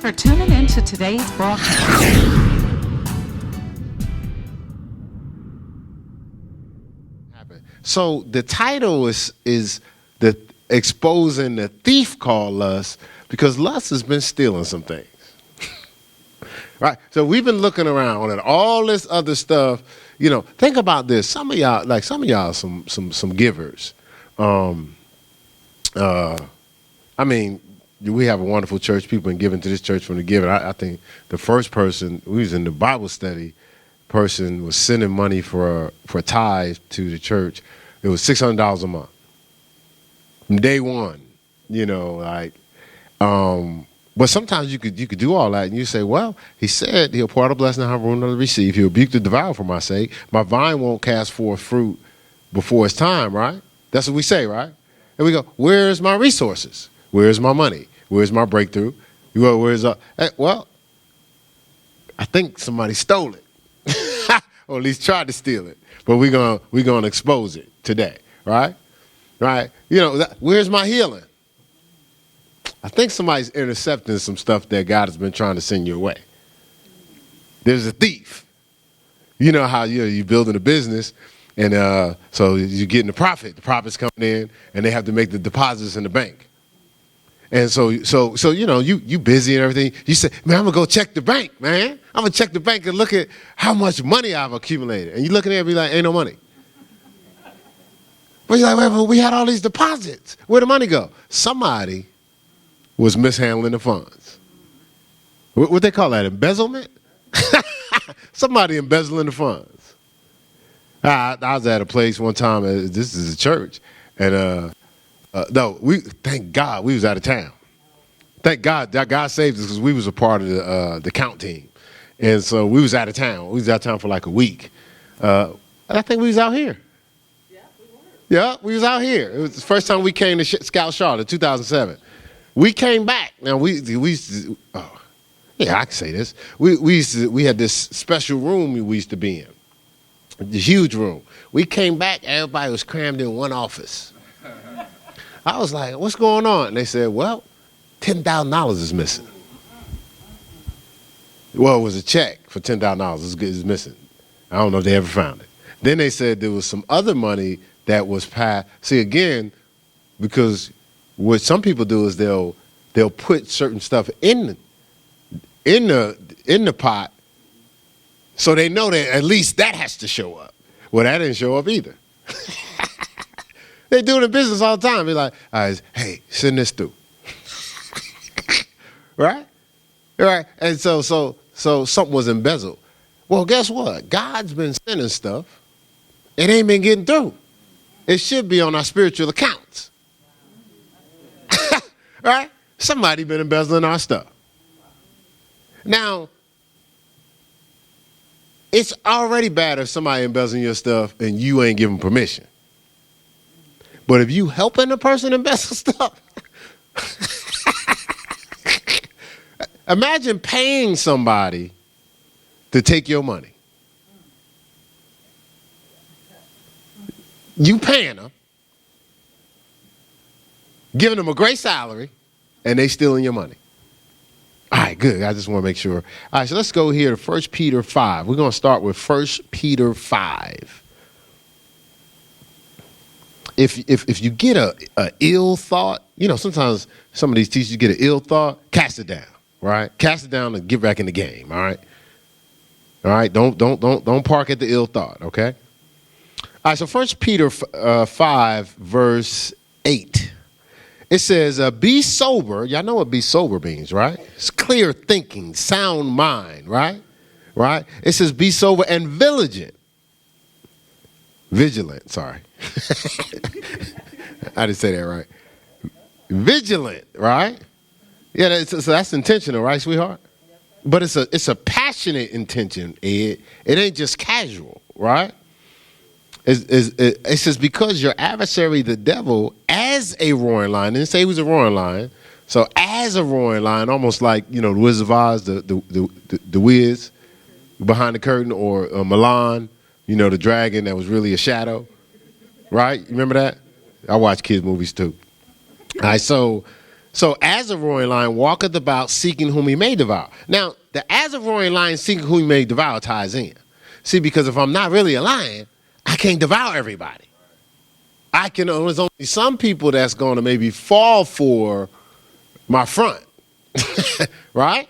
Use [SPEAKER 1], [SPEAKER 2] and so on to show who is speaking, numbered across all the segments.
[SPEAKER 1] for tuning in to today's broadcast.
[SPEAKER 2] So the title is the exposing the thief called lust, because lust has been stealing some things. Right? So we've been looking around at all this other stuff. You know, think about this. Some of y'all some givers. I mean, we have a wonderful church. People been giving to this church from the giving. I think the first person, we was in the Bible study, person was sending money for tithe to the church. It was $600 a month from day one. You know, like, but sometimes you could do all that, and you say, well, he said he'll pour out a blessing and have room to receive. He'll rebuke the devourer for my sake. My vine won't cast forth fruit before it's time, right? That's what we say, right? And we go, where's my resources? Where's my money? Where's my breakthrough? You go, well, I think somebody stole it. Or at least tried to steal it. But we're gonna expose it today, right? Right? You know, where's my healing? I think somebody's intercepting some stuff that God has been trying to send your way. There's a thief. You know how you're building a business, and so you're getting the profit. The profit's coming in, and they have to make the deposits in the bank. And so you know, you busy and everything. You say, man, I'm gonna go check the bank, man. I'm gonna check the bank and look at how much money I've accumulated. And you looking at it and be like, ain't no money. But you're like, well, we had all these deposits. Where'd the money go? Somebody was mishandling the funds. What they call that? Embezzlement? Somebody embezzling the funds. I was at a place one time. This is a church, and no, thank God we was out of town. Thank God that God saved us, because we was a part of the count team, and so we was out of town. We was out of town for like a week. And I think we was out here. Yeah, we were. Yeah, we was out here. It was the first time we came to Scout Charlotte, 2007. We came back. Now we used to, yeah, I can say this. We had this special room we used to be in, the huge room. We came back, everybody was crammed in one office. I was like, what's going on? And they said, well, $10,000 is missing. Well, it was a check for $10,000 is missing. I don't know if they ever found it. Then they said there was some other money that was passed. See, again, because what some people do is they'll put certain stuff in the pot, so they know that at least that has to show up. Well, that didn't show up either. They do it in business all the time. They're like, all right, hey, send this through. Right? Right. And so something was embezzled. Well, guess what? God's been sending stuff. It ain't been getting through. It should be on our spiritual accounts. Right? Somebody been embezzling our stuff. Now, it's already bad if somebody embezzling your stuff and you ain't giving permission. But if you helping the person embezzle stuff, imagine paying somebody to take your money. You paying them, giving them a great salary, and they stealing your money. All right, good. I just want to make sure. All right, so let's go here to 1 Peter 5. We're going to start with 1 Peter 5. If you get a ill thought, you know, sometimes some of these teachers get an ill thought, cast it down, right? Cast it down and get back in the game, all right? All right, don't park at the ill thought, okay? All right, so 1 Peter 5, verse 8. It says, be sober. Y'all know what be sober means, right? It's clear thinking, sound mind, right? Right? It says be sober and vigilant. Vigilant, sorry. I didn't say that right. Vigilant, right? Yeah, so that's intentional, right, sweetheart? But it's a passionate intention, Ed. It ain't just casual, right? It says, because your adversary, the devil, as a roaring lion, didn't say he was a roaring lion. So as a roaring lion, almost like, you know, the Wizard of Oz, the Wiz behind the curtain, or Milan, you know, the dragon that was really a shadow, right? You remember that? I watch kids movies too. All right, so So as a roaring lion walketh about seeking whom he may devour. Now, the as a roaring lion seeking whom he may devour ties in. See, because if I'm not really a lion, I can't devour everybody. There's only some people that's going to maybe fall for my front. Right?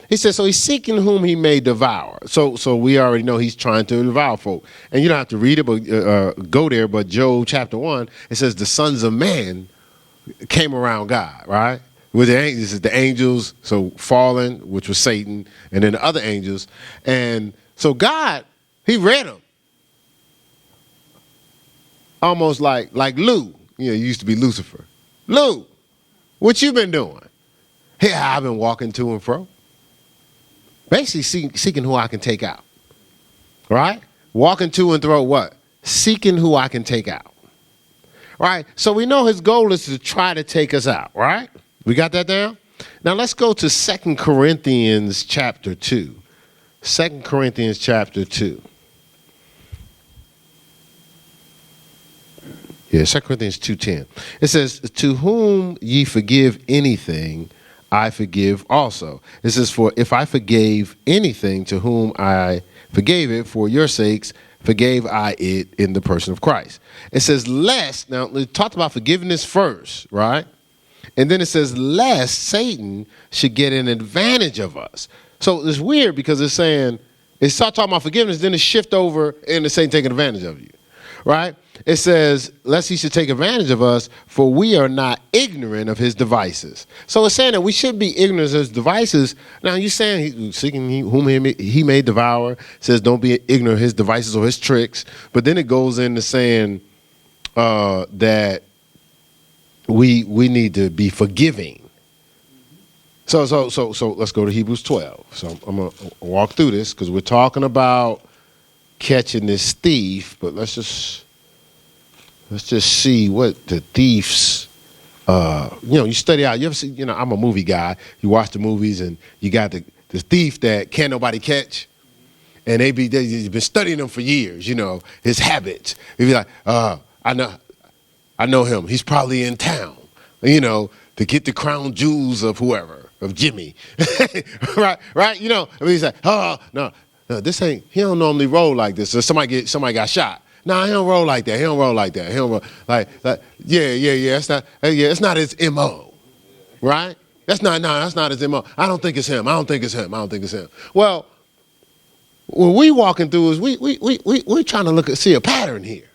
[SPEAKER 2] He says, so he's seeking whom he may devour. So we already know he's trying to devour folk. And you don't have to read it, but go there. But Job chapter 1, it says the sons of man came around God, right? With the angels, this is the angels, so fallen, which was Satan, and then the other angels. And so God, he read them. Almost like Lou, he used to be Lucifer. Lou, what you been doing? Yeah, I've been walking to and fro. Basically seeking who I can take out. Right? Walking to and fro what? Seeking who I can take out. Right? So we know his goal is to try to take us out. Right? We got that down? Now let's go to 2 Corinthians chapter 2. 2 Corinthians chapter 2. Yeah, 2 Corinthians 2:10. It says, to whom ye forgive anything, I forgive also. It says, for if I forgave anything to whom I forgave it, for your sakes forgave I it in the person of Christ. It says, lest, now we talked about forgiveness first, right? And then it says, lest Satan should get an advantage of us. So it's weird because it's saying, it starts talking about forgiveness, then it shift over into Satan taking advantage of you, right? It says, lest he should take advantage of us, for we are not ignorant of his devices. So it's saying that we should be ignorant of his devices. Now, you're saying seeking whom he may devour. It says don't be ignorant of his devices or his tricks. But then it goes into saying that we need to be forgiving. So let's go to Hebrews 12. So I'm going to walk through this because we're talking about catching this thief, but let's just see what the thieves, you study out. You ever see, I'm a movie guy. You watch the movies and you got the thief that can't nobody catch. And they've been studying him for years, his habits. They'd be like, I know him. He's probably in town, to get the crown jewels of whoever, of Jimmy. right? He's like, no, this ain't, he don't normally roll like this. So somebody got shot. No, he don't roll like that. He don't roll like that. He don't roll like yeah. It's not his MO, right? That's not his MO. I don't think it's him. Well, what we walking through is we're trying to see a pattern here.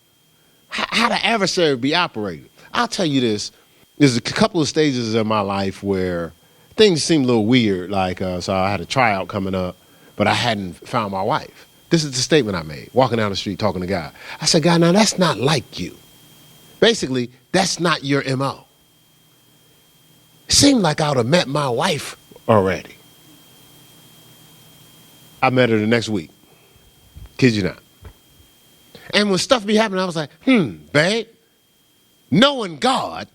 [SPEAKER 2] How the adversary be operating. I'll tell you this. There's a couple of stages in my life where things seem a little weird. So I had a tryout coming up, but I hadn't found my wife. This is the statement I made, walking down the street talking to God. I said, God, now that's not like you. Basically, that's not your MO. It seemed like I would have met my wife already. I met her the next week. Kid you not. And when stuff be happening, I was like, babe, knowing God,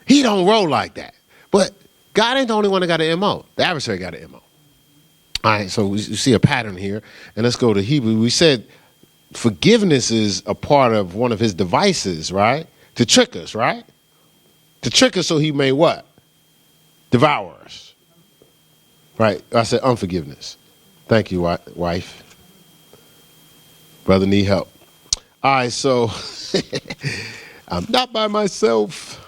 [SPEAKER 2] he don't roll like that. But God ain't the only one that got an MO. The adversary got an MO. All right, so we see a pattern here, and let's go to Hebrew. We said forgiveness is a part of one of his devices, right? To trick us, right? To trick us so he may what? Devour us. Right, I said unforgiveness. Thank you, wife. Brother need help. All right, so I'm not by myself.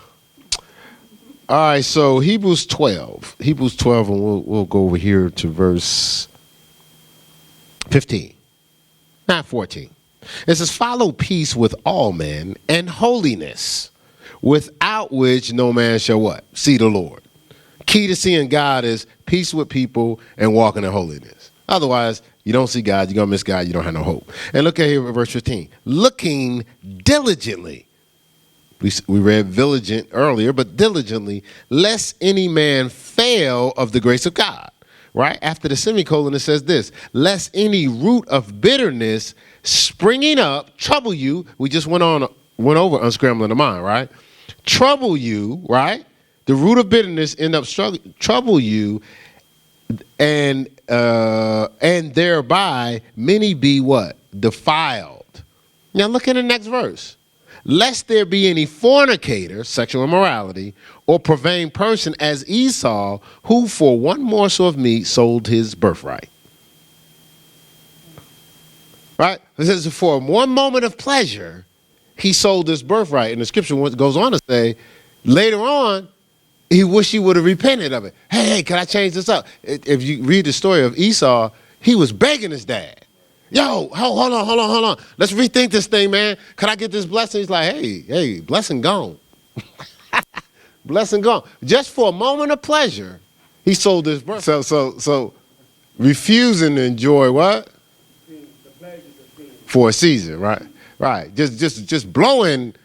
[SPEAKER 2] All right, so Hebrews 12, and we'll go over here to verse 15, not 14. It says, follow peace with all men and holiness, without which no man shall what? See the Lord. Key to seeing God is peace with people and walking in holiness. Otherwise, you don't see God, you're going to miss God, you don't have no hope. And look at here at verse 15. Looking diligently. We read diligent earlier, but diligently, lest any man fail of the grace of God. Right? After the semicolon, it says this, lest any root of bitterness springing up trouble you. We just went over unscrambling the mind, right? Trouble you, right? The root of bitterness end up trouble you, and thereby many be what? Defiled. Now look at the next verse. lest there be any fornicator, sexual immorality, or profane person as Esau, who for one morsel of meat sold his birthright. Right? It says for one moment of pleasure, he sold his birthright. And the scripture goes on to say, later on, he wished he would have repented of it. Hey, can I change this up? If you read the story of Esau, he was begging his dad. Yo, hold on. Let's rethink this thing, man. Can I get this blessing? He's like, hey, blessing gone. Blessing gone. Just for a moment of pleasure, he sold his birthright. So refusing to enjoy what? For a season, right? Right. Just blowing,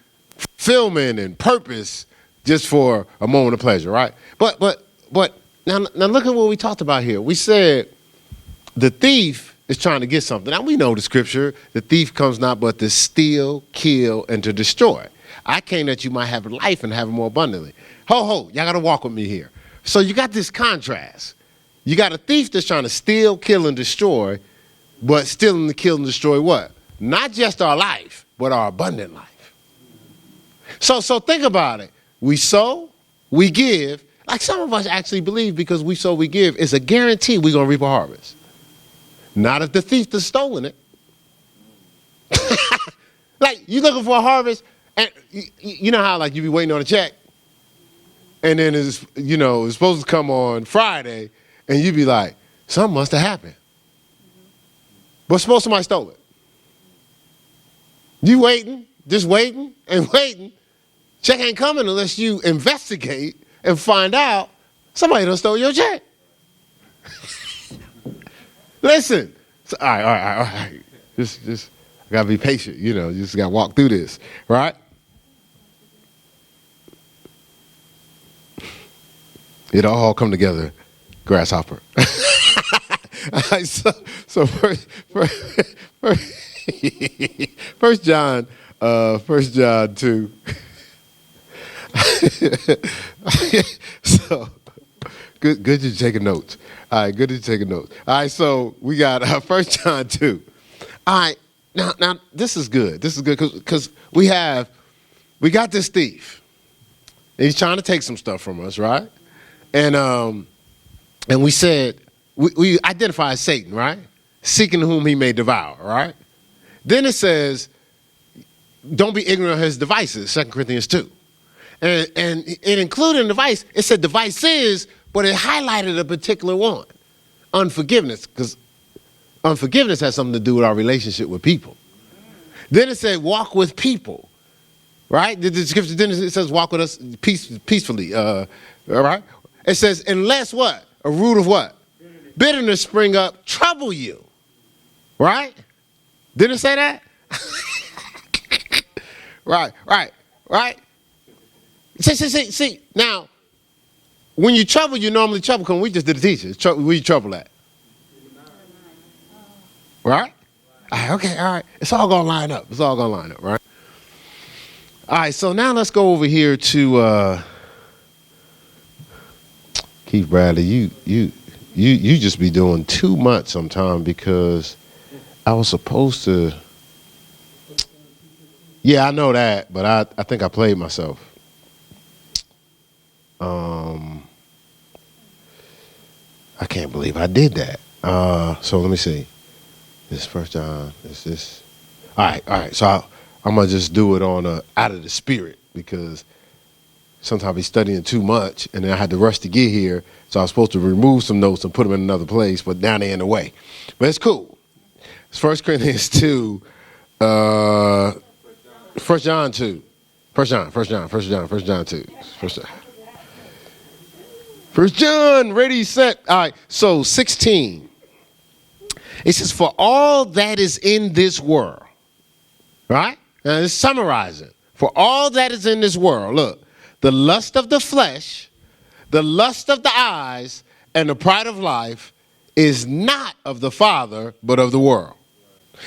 [SPEAKER 2] filming, and purpose just for a moment of pleasure, right? But now look at what we talked about here. We said the thief is trying to get something. Now we know the scripture, the thief comes not but to steal, kill, and to destroy. I came that you might have life and have it more abundantly. Y'all gotta walk with me here. So you got this contrast. You got a thief that's trying to steal, kill, and destroy, but stealing to kill and destroy what? Not just our life, but our abundant life. So think about it. We sow, we give. Like some of us actually believe because we sow, we give, it's a guarantee we're going to reap a harvest. Not if the thief has stolen it. Like you looking for a harvest, and you know how like you be waiting on a check, and then it's supposed to come on Friday, and you be like, something must have happened. But suppose somebody stole it. You waiting, just waiting and waiting. Check ain't coming unless you investigate and find out somebody done stole your check. Listen. So, all right. Just I gotta be patient, you just gotta walk through this, right? It'll all come together, grasshopper. All right, so First John 2. So good you taking notes. All right, good you taking notes. All right, so we got 1 John 2. All right, now this is good. This is good because we got this thief. And he's trying to take some stuff from us, right? And we said we identify Satan, right? Seeking whom he may devour, right? Then it says, don't be ignorant of his devices, 2 Corinthians 2. And it included in the device, it said devices, but it highlighted a particular one, unforgiveness, because unforgiveness has something to do with our relationship with people. Then it said walk with people, right? The scripture, then it says walk with us peacefully, all right? It says, unless what? A root of what? Bitterness spring up, trouble you, right? Didn't it say that? Right. See, now, when you trouble, you normally trouble, because we just did a teacher. Where you trouble at? Right? Okay, all right. It's all going to line up. Right? All right, so now let's go over here to Keith Bradley. You just be doing too much sometimes because I was supposed to. Yeah, I know that, but I think I played myself. I can't believe I did that. So let me see. This First John. This. All right. So I'm gonna just do it on out of the spirit because sometimes I be studying too much, and then I had to rush to get here. So I was supposed to remove some notes and put them in another place, but now they're in the way. But it's cool. It's 1 Corinthians 2. 1 John 2. 1 John 2. 1 John, ready, set. All right, so 16. It says, for all that is in this world, right? Now it's summarizing. For all that is in this world, look, the lust of the flesh, the lust of the eyes, and the pride of life is not of the Father, but of the world.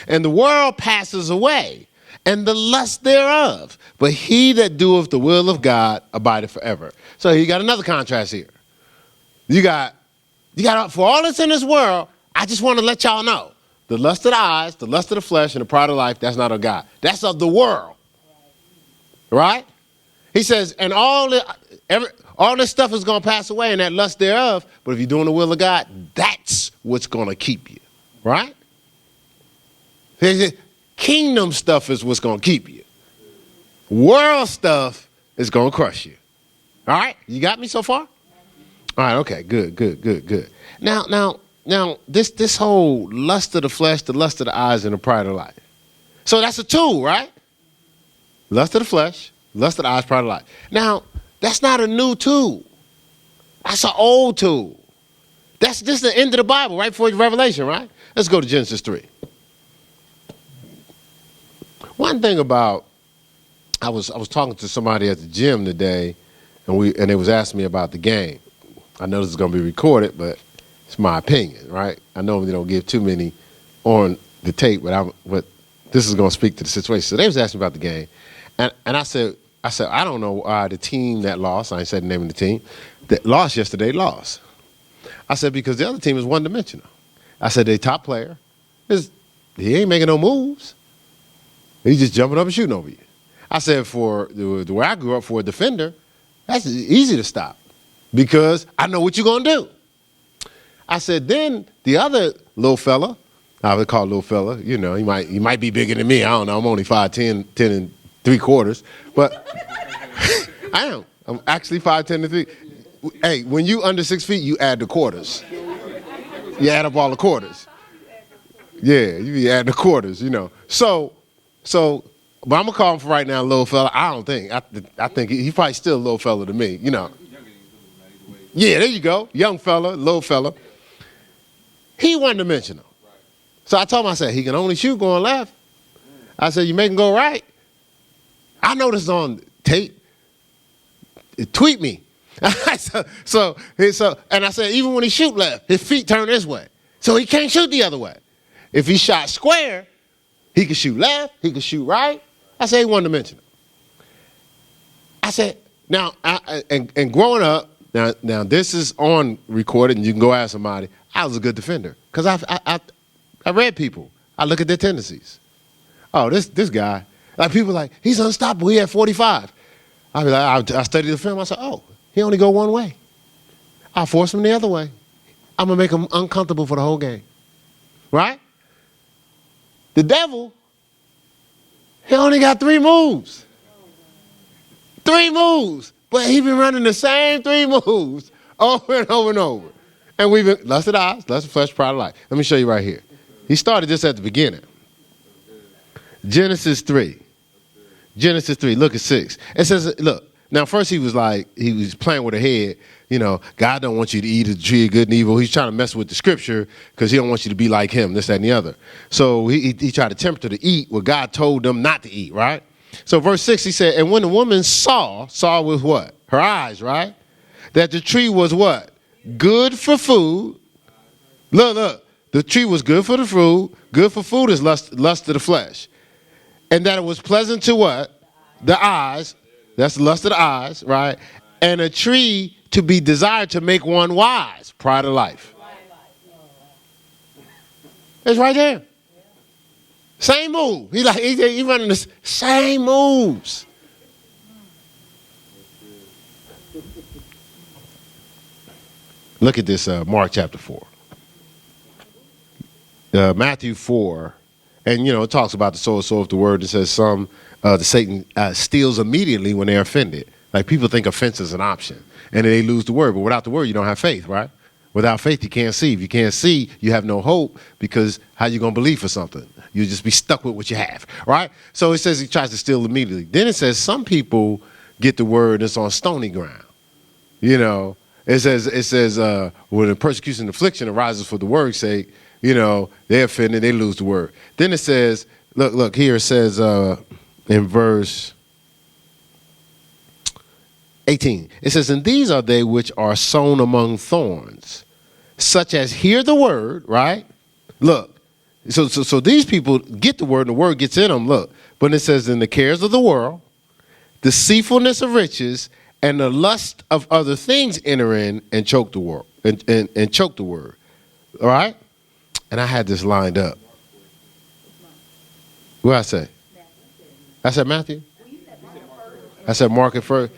[SPEAKER 2] And the world passes away, and the lust thereof. But he that doeth the will of God abideth forever. So you got another contrast here. You got for all that's in this world, I just want to let y'all know. The lust of the eyes, the lust of the flesh, and the pride of life, that's not of God. That's of the world. right? He says, and all this stuff is going to pass away and that lust thereof. But if you're doing the will of God, that's what's going to keep you, right? He said, kingdom stuff is what's going to keep you. World stuff is going to crush you. All right? You got me so far? All right, okay, good. Now, this whole lust of the flesh, the lust of the eyes, and the pride of life. So that's a tool, right? Lust of the flesh, lust of the eyes, pride of life. Now, that's not a new tool. That's an old tool. This is the end of the Bible, right before Revelation, right? Let's go to Genesis 3. One thing about, I was talking to somebody at the gym today, and they was asking me about the game. I know this is going to be recorded, but it's my opinion, right? I normally don't give too many on the tape, but this is going to speak to the situation. So they was asking about the game, and I said, I don't know why the team that lost, I ain't said the name of the team, that lost yesterday lost. I said, because the other team is one-dimensional. I said, their top player, he ain't making no moves. He's just jumping up and shooting over you. I said, for the way I grew up, for a defender, that's easy to stop because I know what you're going to do. I said, then the other little fella, I would call little fella, you know, he might be bigger than me. I don't know. I'm only 5'10", 10 3/4, but I am. I'm actually 5'10" and 3. Hey, when you under 6 feet, you add the quarters. You add up all the quarters. Yeah, you be adding the quarters, you know. So, but I'm gonna call him for right now, little fella. I don't think. I think he's probably still a little fella to me, you know. Yeah, there you go, young fella, little fella. He one-dimensional. So I told him, I said, he can only shoot going left. I said, you make him go right. I know this is on tape. Tweet me. So, and I said, even when he shoot left, his feet turn this way. So he can't shoot the other way. If he shot square, he could shoot left, he could shoot right. I said, he one-dimensional. I said, now, and growing up, now this is on recorded, and you can go ask somebody, I was a good defender. Because I read people. I look at their tendencies. Oh, this guy, like people like, he's unstoppable, he had 45. I be like, I studied the film, I said, oh, he only go one way. I'll force him the other way. I'm going to make him uncomfortable for the whole game. Right? The devil, he only got 3 moves. 3 moves. But he been running the same 3 moves over and over and over. And we've been, lust of the eyes, lust of flesh, pride of life. Let me show you right here. He started this at the beginning. Genesis 3. Genesis 3, look at 6. It says, look, now first he was playing with her head. You know, God don't want you to eat the tree of good and evil. He's trying to mess with the scripture because he don't want you to be like him, this, that, and the other. So he tried to tempt her to eat what God told them not to eat, right? So verse 6, he said, and when the woman saw with what? Her eyes, right? That the tree was what? Good for food. Look, the tree was good for the food. Good for food is lust of the flesh. And that it was pleasant to what? The eyes. That's the lust of the eyes, right? And a tree to be desired to make one wise. Pride of life. It's right there. Same move. He running the same moves. Look at this, Mark chapter 4. Matthew 4. And, you know, it talks about the sower soweth the word. It says the Satan steals immediately when they're offended. Like people think offense is an option. And then they lose the word. But without the word, you don't have faith, right? Without faith, you can't see. If you can't see, you have no hope because how you going to believe for something? You just be stuck with what you have, right? So it says he tries to steal immediately. Then it says some people get the word and it's on stony ground. You know, it says when the persecution and affliction arises for the word's sake, you know, they're offended, they lose the word. Then it says, look here, it says in verse 18, it says, and these are they which are sown among thorns, such as hear the word, right? Look, so these people get the word and the word gets in them, look. But it says, in the cares of the world, deceitfulness of riches, and the lust of other things enter in and choke the word, and choke the word, all right? And I had this lined up. What did I say? I said Matthew? I said Mark at first.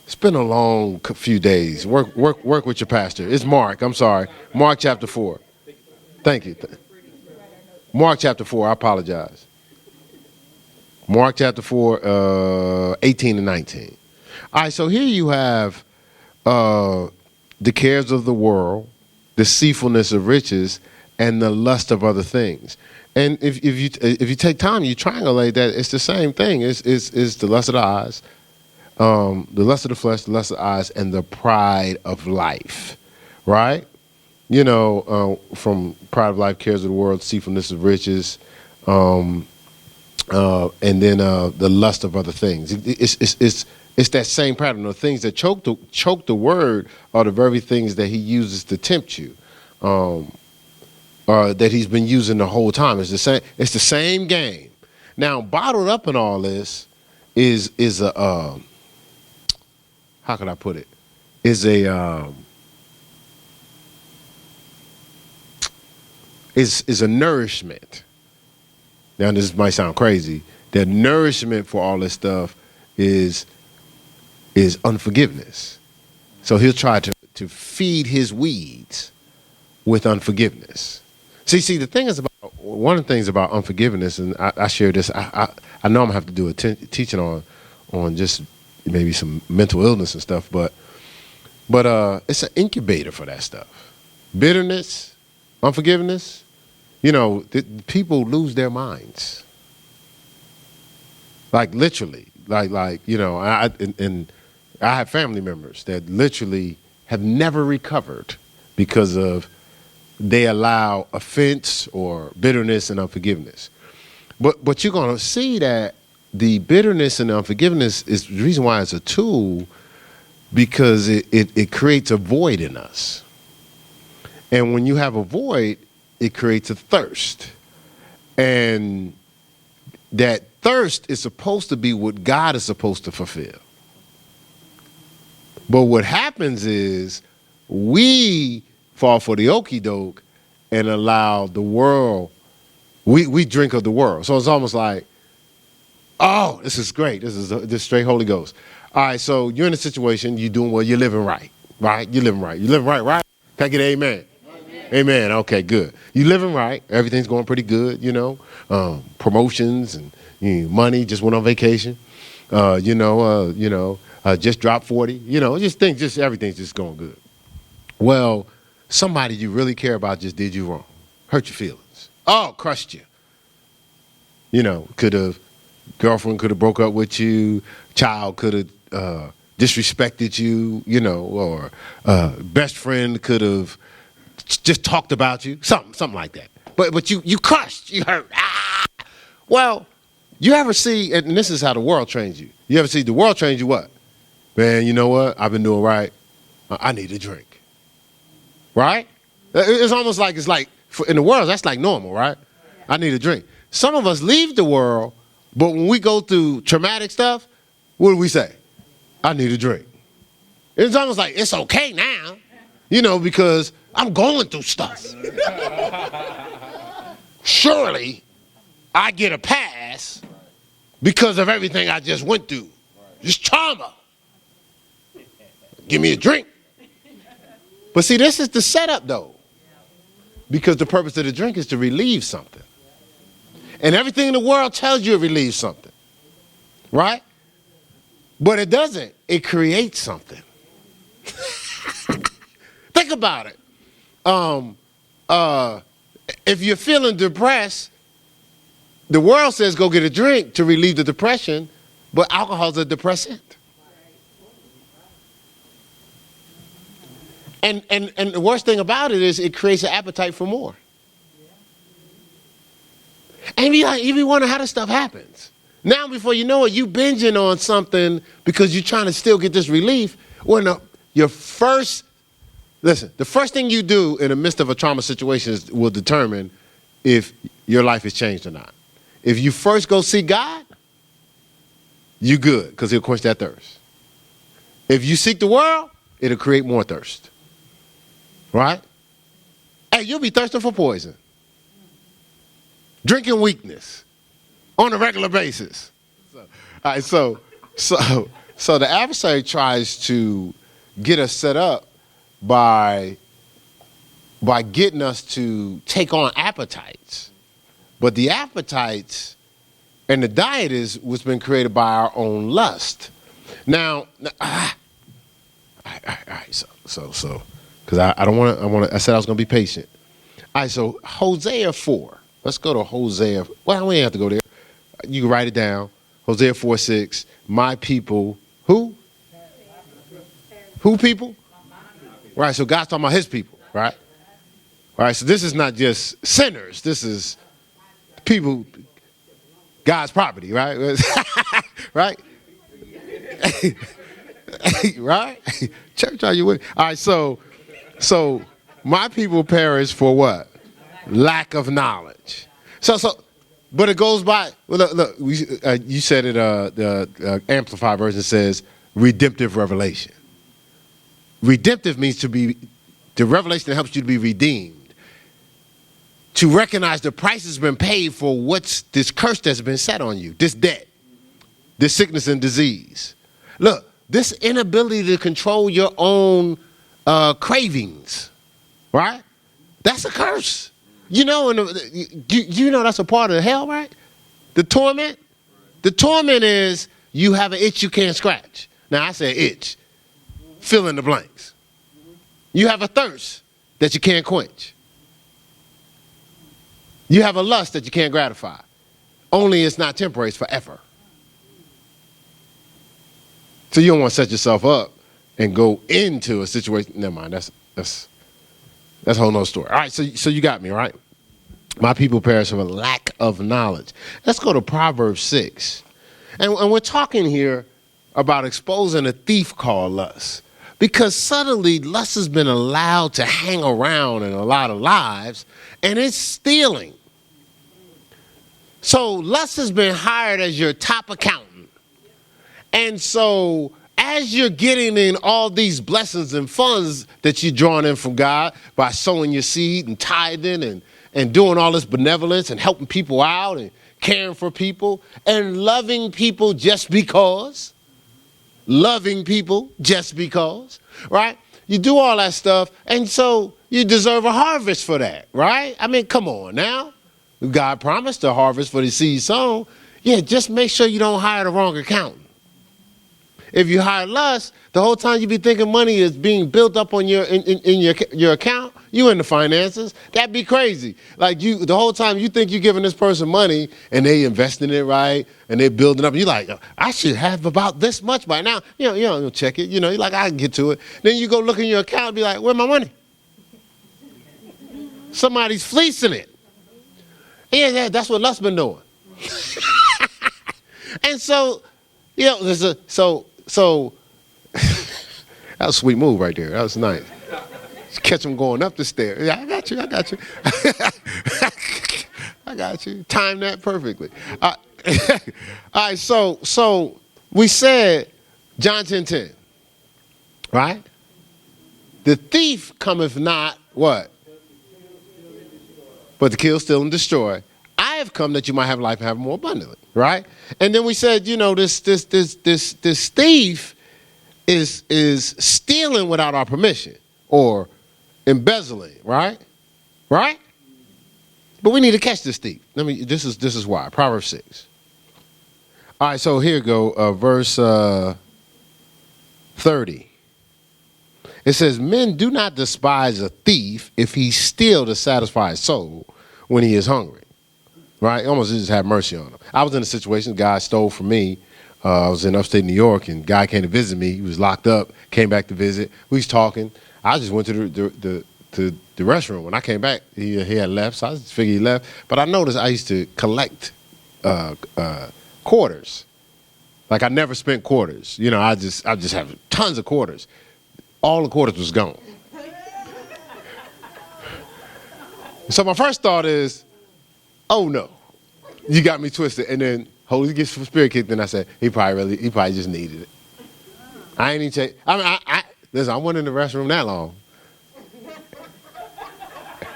[SPEAKER 2] It's been a long few days. Work with your pastor. It's Mark. I'm sorry. Mark chapter 4. Thank you. Mark chapter 4. I apologize. Mark chapter 4, 18 and 19. All right, so here you have the cares of the world, deceitfulness of riches, and the lust of other things. And if you take time, you triangulate that, it's the same thing. It's the lust of the eyes, the lust of the flesh, the lust of the eyes, and the pride of life, right? You know, from pride of life, cares of the world, deceitfulness of riches, and then the lust of other things. It's that same pattern. The things that choke the word are the very things that he uses to tempt you, that he's been using the whole time. It's the same. It's the same game. Now, bottled up in all this is a how can I put it? Is a nourishment. Now, this might sound crazy. The nourishment for all this stuff is unforgiveness. So he'll try to feed his weeds with unforgiveness. See, the thing is about one of the things about unforgiveness, and I share this. I know I'm gonna have to do a teaching on just maybe some mental illness and stuff, but it's an incubator for that stuff. Bitterness, unforgiveness. You know, people lose their minds. Like literally, like you know, I have family members that literally have never recovered because of they allow offense or bitterness and unforgiveness. But you're gonna see that the bitterness and the unforgiveness is the reason why it's a tool, because it creates a void in us. And when you have a void, it creates a thirst. And that thirst is supposed to be what God is supposed to fulfill. But what happens is we fall for the okie doke and allow the world, we drink of the world. So it's almost like, oh, this is great. This is straight Holy Ghost. All right, so you're in a situation, you're doing well, you're living right, right? You're living right. You're living right, right? Can I get an amen? Amen. Okay, good. You living right. Everything's going pretty good, you know. Promotions and money. Just went on vacation. Just dropped 40. You know, just everything's just going good. Well, somebody you really care about just did you wrong, hurt your feelings. Oh, crushed you. You know, girlfriend could have broke up with you. Child could have disrespected you. You know, or best friend could have just talked about you, something like that. But you crushed, you hurt. Well, you ever see, and this is how the world trains you. You ever see the world trains you what? Man, you know what? I've been doing right. I need a drink. Right? It's almost like in the world, that's like normal, right? I need a drink. Some of us leave the world, but when we go through traumatic stuff, what do we say? I need a drink. It's almost like it's okay now, you know, because I'm going through stuff. Surely I get a pass because of everything I just went through. Just trauma. Give me a drink. But see, this is the setup though. Because the purpose of the drink is to relieve something. And everything in the world tells you it relieves something. Right? But it doesn't. It creates something. Think about it. If you're feeling depressed, the world says go get a drink to relieve the depression, but alcohol's a depressant. And the worst thing about it is it creates an appetite for more. And you wonder how this stuff happens. Now, before you know it, you binging on something because you're trying to still get this relief. When the first thing you do in the midst of a trauma situation will determine if your life has changed or not. If you first go see God, you good, because he'll quench that thirst. If you seek the world, it'll create more thirst. Right? Hey, you'll be thirsting for poison. Drinking weakness on a regular basis. right, so the adversary tries to get us set up by getting us to take on appetites. But the appetites and the diet is what's been created by our own lust. Now, all right, so, because I don't want to, I said I was going to be patient. All right, so Hosea 4. Let's go to Hosea. Well, we ain't have to go there. You can write it down. Hosea 4:6. My people, who? Who people? Right, so God's talking about his people, right? All right, so this is not just sinners. This is people, God's property, right? Right? Right? Church, are you with me? All right, so my people perish for what? Lack of knowledge. But it goes by, well, look you said it, the Amplified version says redemptive revelation. Redemptive means to be, the revelation that helps you to be redeemed. To recognize the price has been paid for what's this curse that's been set on you, this debt, this sickness and disease. Look, this inability to control your own cravings, right? That's a curse. You know, you know that's a part of hell, right? The torment. The torment is you have an itch you can't scratch. Now, I say itch. Fill in the blanks. You have a thirst that you can't quench. You have a lust that you can't gratify. Only it's not temporary, it's forever. So you don't want to set yourself up and go into a situation. Never mind, that's a whole nother story. All right, so you got me, all right? My people perish for a lack of knowledge. Let's go to Proverbs 6. And we're talking here about exposing a thief called lust. Because suddenly lust has been allowed to hang around in a lot of lives, and it's stealing. So lust has been hired as your top accountant. And so as you're getting in all these blessings and funds that you're drawing in from God by sowing your seed and tithing and doing all this benevolence and helping people out and caring for people and loving people just because, right? You do all that stuff, and so you deserve a harvest for that, right? I mean, come on now. God promised a harvest for the seed sown. Yeah, just make sure you don't hire the wrong accountant. If you hire lust, the whole time you be thinking money is being built up on in your account, you in the finances, that'd be crazy. Like the whole time you think you're giving this person money and they investing it right and they building up. You're like, I should have about this much by now. You don't check it. You know, you're like, I can get to it. Then you go look in your account and be like, where's my money? Somebody's fleecing it. Yeah, that's what lust's been doing. And so, there's so that was a sweet move right there. That was nice. Catch them going up the stairs. Yeah, I got you. I got you. Timed that perfectly. All right, so we said John 10:10, right? The thief cometh not what? But to kill, steal, and destroy. I have come that you might have life and have it more abundantly, right? And then we said, this thief is stealing without our permission or embezzling, right? Right? But we need to catch this thief. This is why. Proverbs 6. All right, so here we go, verse 30. It says, men do not despise a thief if he steal to satisfy his soul when he is hungry. Right? Almost just have mercy on him. I was in a situation, a guy stole from me. I was in upstate New York, and a guy came to visit me. He was locked up, came back to visit. We was talking. I just went to the restroom. When I came back, he had left, so I just figured he left. But I noticed I used to collect quarters. Like I never spent quarters. I just have tons of quarters. All the quarters was gone. So my first thought is, oh no, you got me twisted. And then Holy Spirit kicked in. I said, he probably just needed it. I ain't even check. Listen, I wasn't in the restroom that long.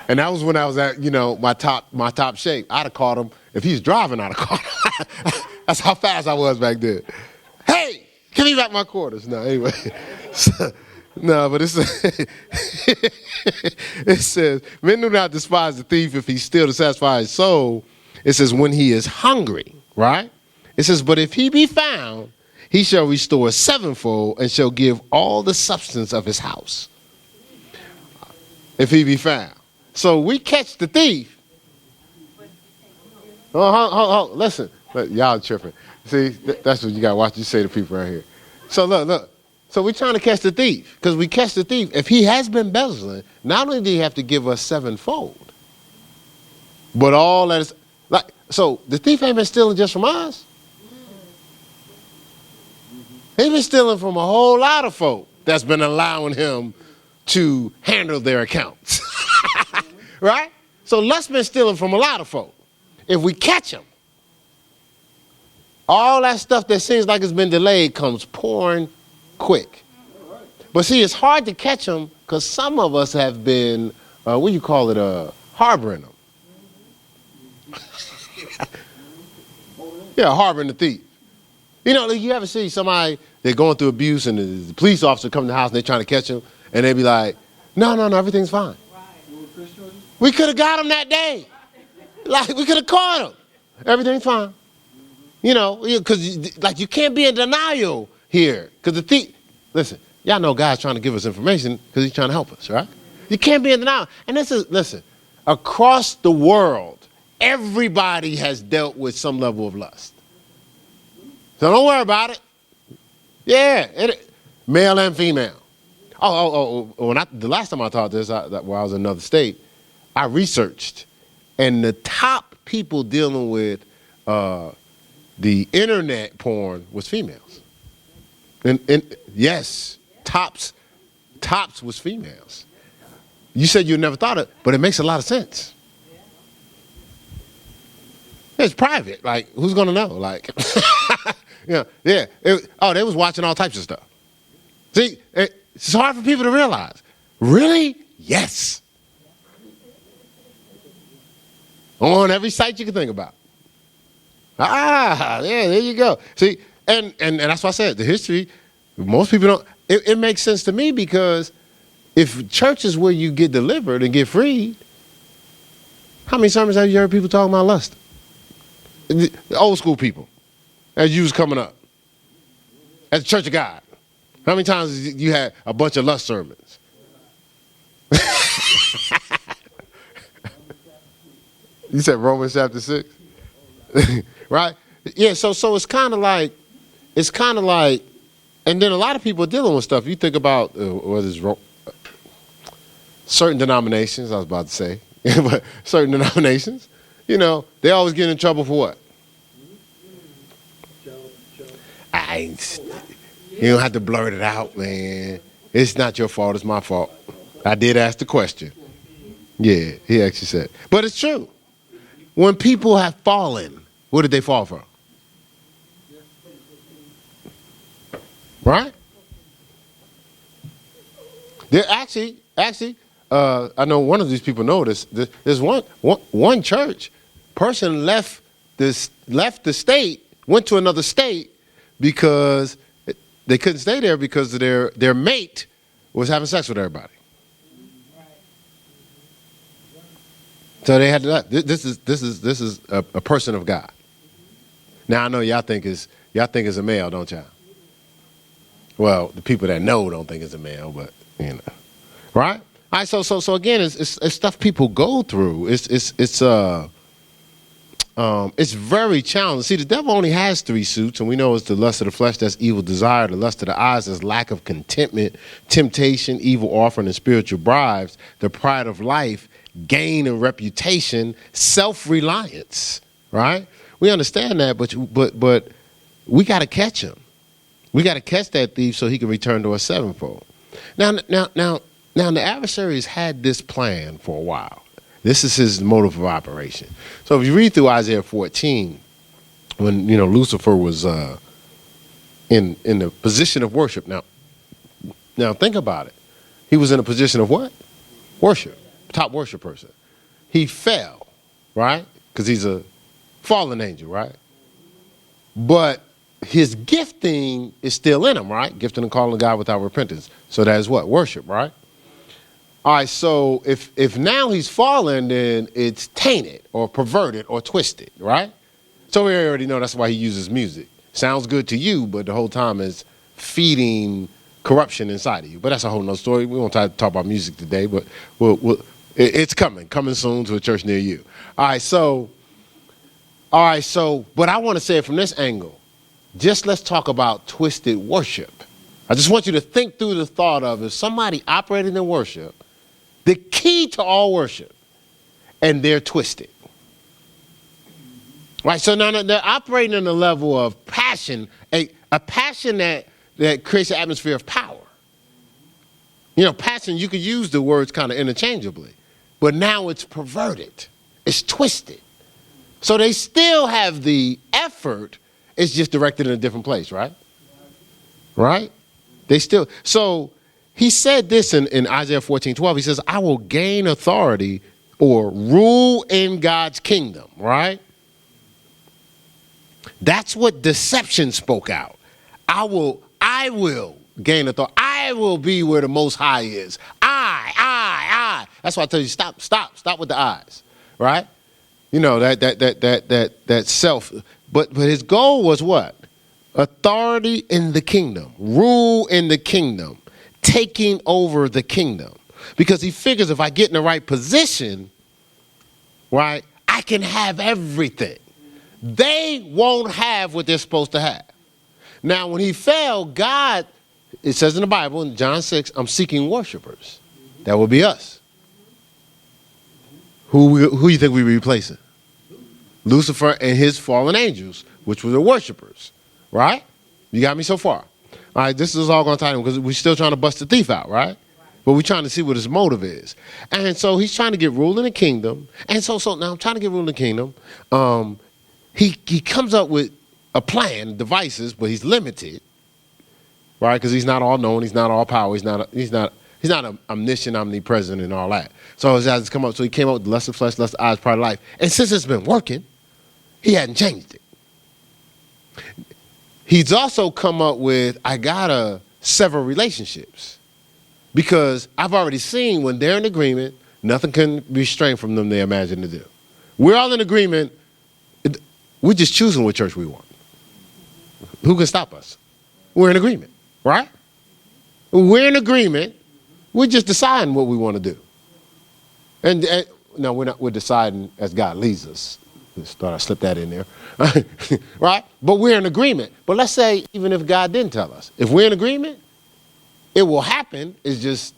[SPEAKER 2] And that was when I was at, my top shape. I'd have caught him. If he's driving, I'd have caught him. That's how fast I was back then. Hey, give me back my quarters. No, anyway. No, but it says, men do not despise the thief if he's still to satisfy his soul. It says, when he is hungry, right? It says, but if he be found, he shall restore sevenfold and shall give all the substance of his house. If he be found. So we catch the thief. Oh, listen. Y'all tripping. See, that's what you got to watch. You say to people right here. So look. So we're trying to catch the thief. Because we catch the thief. If he has been embezzling, not only do he have to give us sevenfold, but all that is, like, so the thief ain't been stealing just from us. He's been stealing from a whole lot of folk that's been allowing him to handle their accounts. Right? So Lust's been stealing from a lot of folk. If we catch him, all that stuff that seems like it's been delayed comes pouring quick. But see, it's hard to catch them because some of us have been, harboring them. Yeah, harboring the thief. You know, you ever see somebody, they're going through abuse and the police officer come to the house and they're trying to catch them and they be like, no, everything's fine. We could have got him that day. Like, we could have caught him. Everything's fine. You know, because like you can't be in denial here. Because the thief, listen, y'all know God's trying to give us information because he's trying to help us, right? You can't be in denial. And this is, listen, across the world, everybody has dealt with some level of lust. So don't worry about it. Yeah, male and female. The last time I taught this, while I was in another state, I researched, and the top people dealing with the internet porn was females. And yes, tops was females. You said you never thought it, but it makes a lot of sense. It's private. Like, who's gonna know? Like, yeah. They was watching all types of stuff. See, it's hard for people to realize. Really? Yes. On every site you can think about. Yeah, there you go. See, and that's why I said the history, most people don't, it makes sense to me because if church is where you get delivered and get freed, how many sermons have you heard people talking about lust? The old school people, as you was coming up, at the Church of God. How many times you had a bunch of lust sermons? You said Romans chapter 6? Right? Yeah, so it's kind of like, and then a lot of people are dealing with stuff. You think about whether it's certain denominations, I was about to say, but certain denominations, you know, they always get in trouble for what? You don't have to blurt it out, man. It's not your fault, it's my fault. I did ask the question. Yeah, he actually said. But it's true. When people have fallen, what did they fall from? Right? They're actually, I know one of these people know this. There's one church person left the state, went to another state because they couldn't stay there because their mate was having sex with everybody. So they had to. This is a person of God. Now I know y'all think it's a male, don't y'all? Well, the people that know don't think it's a male, but you know, right? All right. So again, it's stuff people go through. It's very challenging. See, the devil only has 3 suits, and we know it's the lust of the flesh, that's evil desire, the lust of the eyes, that's lack of contentment, temptation, evil offering, and spiritual bribes, the pride of life, gain and reputation, self-reliance, right? We understand that, but we got to catch him. We got to catch that thief so he can return to us sevenfold. Now, the adversary has had this plan for a while. This is his motive of operation. So if you read through Isaiah 14, when Lucifer was in the position of worship. Now think about it. He was in a position of what? Worship. Top worship person. He fell, right? Because he's a fallen angel, right? but his gifting is still in him, right? Gifting and calling God without repentance. So that is what? Worship, right? All right, so if now he's fallen, then it's tainted or perverted or twisted, right? So we already know that's why he uses music. Sounds good to you, but the whole time is feeding corruption inside of you. But that's a whole nother story. We won't talk about music today, but it's coming soon to a church near you. All right, so, but I want to say it from this angle. Just let's talk about twisted worship. I just want you to think through the thought of if somebody operating in worship, the key to all worship, and they're twisted. Right, so now they're operating in a level of passion, a passion that creates an atmosphere of power. You know, passion, you could use the words kind of interchangeably, but now it's perverted. It's twisted. So they still have the effort, it's just directed in a different place, right? Right? They still, so he said this in Isaiah 14:12. He says, I will gain authority or rule in God's kingdom, right? That's what deception spoke out. I will gain authority. I will be where the Most High is. I. That's why I tell you, stop with the eyes, right? You know, that self. But his goal was what? Authority in the kingdom, rule in the kingdom, taking over the kingdom. Because he figures if I get in the right position, right, I can have everything. They won't have what they're supposed to have. Now, when he fell, God, it says in the Bible, in John 6, I'm seeking worshipers. That will be us. Who you think we're replacing? Lucifer and his fallen angels, which were the worshipers. Right? You got me so far? All right, this is all going to tie in because we're still trying to bust the thief out, right? But we're trying to see what his motive is. And so he's trying to get rule in the kingdom. And so now I'm trying to get rule in the kingdom. He comes up with a plan, devices, but he's limited, right? Because he's not all knowing, he's not all power, he's not omniscient, omnipresent, and all that. So his eyes come up. So he came up with lust of flesh, lust of eyes, pride of life. And since it's been working, he hadn't changed it. He's also come up with, I gotta sever relationships. Because I've already seen when they're in agreement, nothing can restrain from them they imagine to do. We're all in agreement. We're just choosing what church we want. Who can stop us? We're in agreement, right? We're in agreement. We're just deciding what we want to do. And no, we're deciding as God leads us. Just thought I'd slip that in there. Right? But we're in agreement. But let's say even if God didn't tell us, if we're in agreement, it will happen. It's just,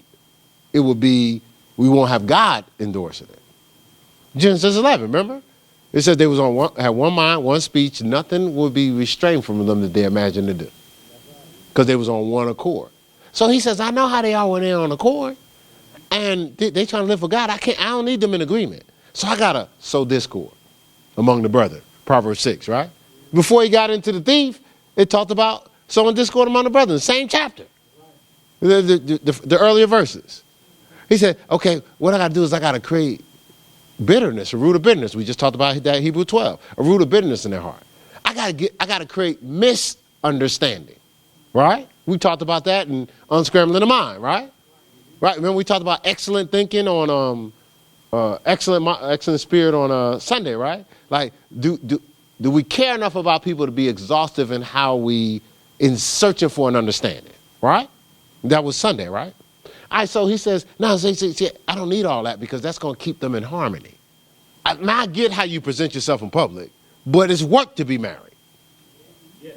[SPEAKER 2] it will be, we won't have God endorsing it. Genesis 11, remember? It said they had one mind, one speech. Nothing would be restrained from them that they imagined to do. Because they was on one accord. So he says, I know how they are when they're on accord. And they trying to live for God. I don't need them in agreement. So I got to sow discord among the brethren. Proverbs 6, right? Before he got into the thief, it talked about sowing discord among the brethren. Same chapter. The earlier verses. He said, okay, what I got to do is I got to create bitterness, a root of bitterness. We just talked about that Hebrew 12, a root of bitterness in their heart. I got to create misunderstanding, right? We talked about that in Unscrambling the Mind, right? Right. Remember we talked about excellent thinking on excellent spirit on Sunday, right? Like, do we care enough about people to be exhaustive in how in searching for an understanding, right? That was Sunday, right? All right, so he says, no, see, I don't need all that because that's going to keep them in harmony. I get how you present yourself in public, but it's work to be married. Yes.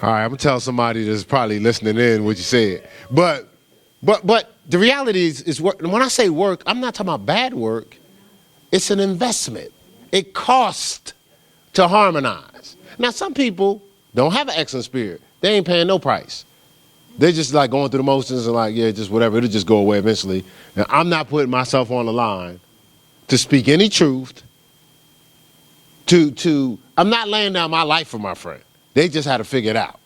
[SPEAKER 2] All right, I'm going to tell somebody that's probably listening in what you said. But the reality is work. When I say work, I'm not talking about bad work. It's an investment. It costs to harmonize. Now, some people don't have an excellent spirit. They ain't paying no price. They just like going through the motions and like, yeah, just whatever. It'll just go away eventually. And I'm not putting myself on the line to speak any truth. I'm not laying down my life for my friend. They just had to figure it out.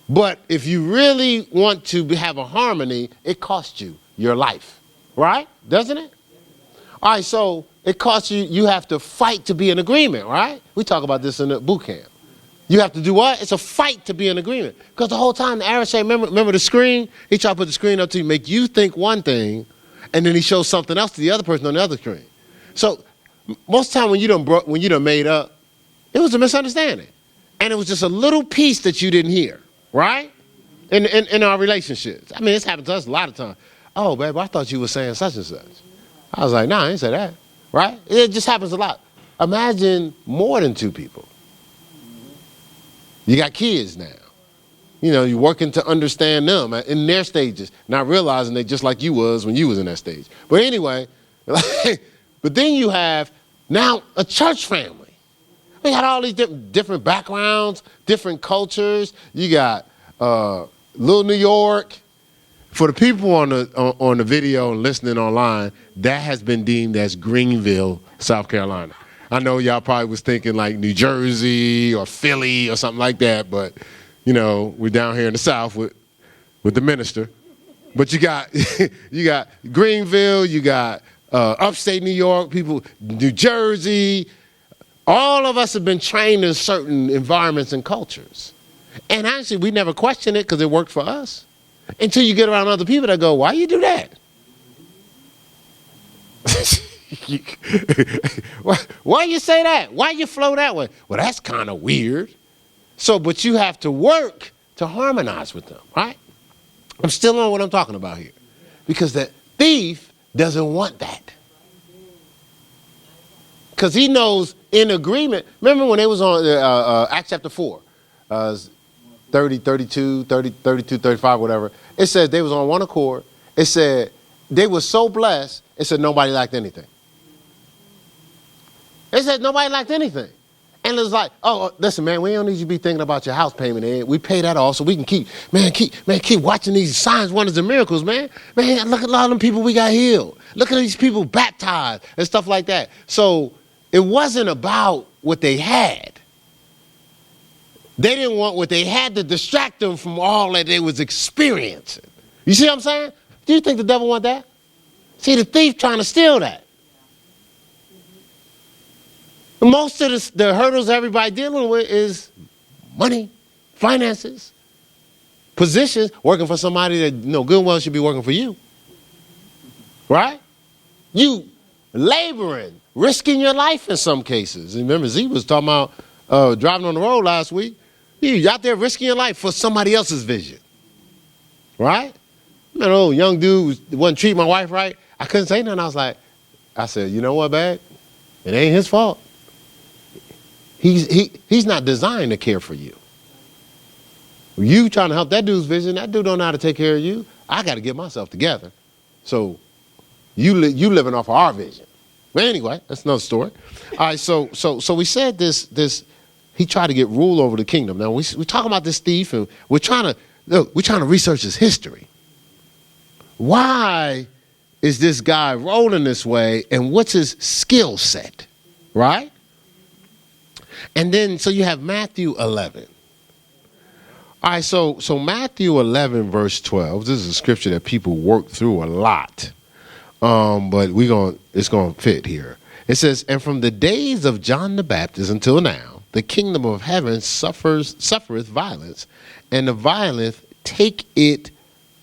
[SPEAKER 2] But if you really want to have a harmony, it costs you your life. Right? Doesn't it? All right, so it costs you, you have to fight to be in agreement, right? We talk about this in the boot camp. You have to do what? It's a fight to be in agreement. Because the whole time the adversary, remember the screen? He tried to put the screen up to make you think one thing, and then he shows something else to the other person on the other screen. So most of the time when you done made up, it was a misunderstanding. And it was just a little piece that you didn't hear, right? In our relationships. I mean, it's happened to us a lot of times. Oh, babe, I thought you were saying such and such. I was like, nah, I didn't say that, right? It just happens a lot. Imagine more than two people. You got kids now. You know, you're working to understand them in their stages, not realizing they just like you was when you was in that stage. But anyway, but then you have now a church family. We got all these different backgrounds, different cultures. You got Little New York. For the people on the video and listening online, that has been deemed as Greenville, South Carolina. I know y'all probably was thinking like New Jersey or Philly or something like that, but you know, we're down here in the South with the minister. But you got you got Greenville, you got upstate New York, people, New Jersey. All of us have been trained in certain environments and cultures. And actually, we never question it because it worked for us. Until you get around other people that go, why you do that? Why you say that? Why you flow that way? Well, that's kind of weird. So, but you have to work to harmonize with them, right? I'm still on what I'm talking about here. Because the thief doesn't want that. Because he knows in agreement. Remember when they was on Acts chapter 4, 30, 32, 30, 32, 35, whatever. It said they was on one accord. It said they were so blessed, it said nobody lacked anything. It said nobody lacked anything. And it was like, oh, listen, man, we don't need you to be thinking about your house payment, Ed. We pay that off so we can keep watching these signs, wonders, and miracles, man. Man, look at a lot of them people we got healed. Look at these people baptized and stuff like that. So it wasn't about what they had. They didn't want what they had to distract them from all that they was experiencing. You see what I'm saying? Do you think the devil want that? See, the thief trying to steal that. Most of the hurdles everybody dealing with is money, finances, positions, working for somebody that good and well should be working for you. Right? You laboring, risking your life in some cases. Remember, Z was talking about driving on the road last week. You out there risking your life for somebody else's vision. Right? You know, young dude wasn't treating my wife right. I couldn't say nothing. I said, you know what, babe? It ain't his fault. He's not designed to care for you. You trying to help that dude's vision, that dude don't know how to take care of you. I got to get myself together. So you living off of our vision. But anyway, that's another story. All right, so we said this. He tried to get rule over the kingdom. Now we talking about this thief, and we're trying to research his history. Why is this guy rolling this way, and what's his skill set, right? And then so you have Matthew 11. All right, so Matthew 11 verse 12. This is a scripture that people work through a lot, but it's gonna fit here. It says, "And from the days of John the Baptist until now, the kingdom of heaven suffereth violence, and the violent take it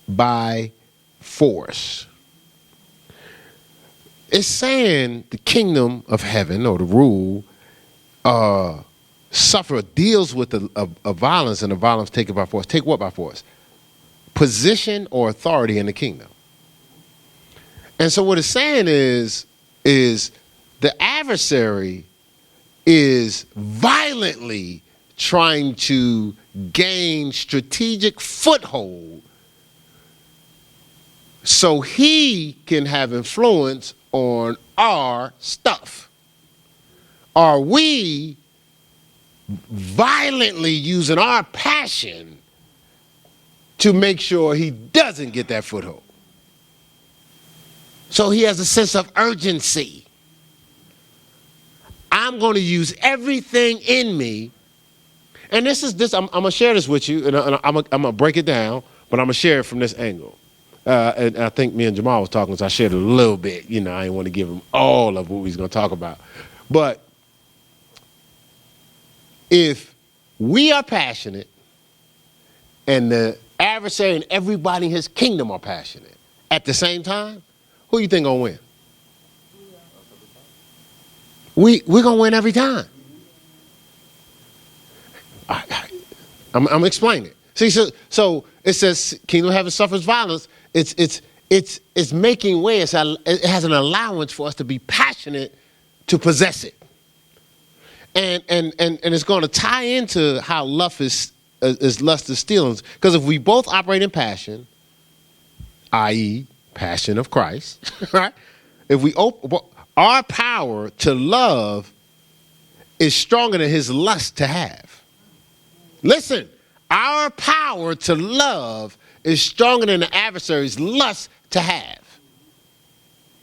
[SPEAKER 2] by force." It's saying the kingdom of heaven, or the rule, deals with a violence, and the violence taken by force. Take what by force? Position or authority in the kingdom. And so what it's saying is the adversary is violently trying to gain strategic foothold so he can have influence on our stuff. Are we violently using our passion to make sure he doesn't get that foothold? So he has a sense of urgency. I'm going to use everything in me. And I'm going to share this with you, and I'm going to break it down, but I'm going to share it from this angle. And I think me and Jamal was talking, so I shared a little bit. I didn't want to give him all of what we was going to talk about. But if we are passionate and the adversary and everybody in his kingdom are passionate at the same time, who you think going to win? We're going to win every time. I'm explaining it. See, so it says kingdom of heaven suffers violence. It's making way. It has an allowance for us to be passionate to possess it. And it's going to tie into how lust is stealing. Because if we both operate in passion, i.e. passion of Christ, right? If our power to love is stronger than his lust to have. Listen, our power to love is stronger than the adversary's lust to have.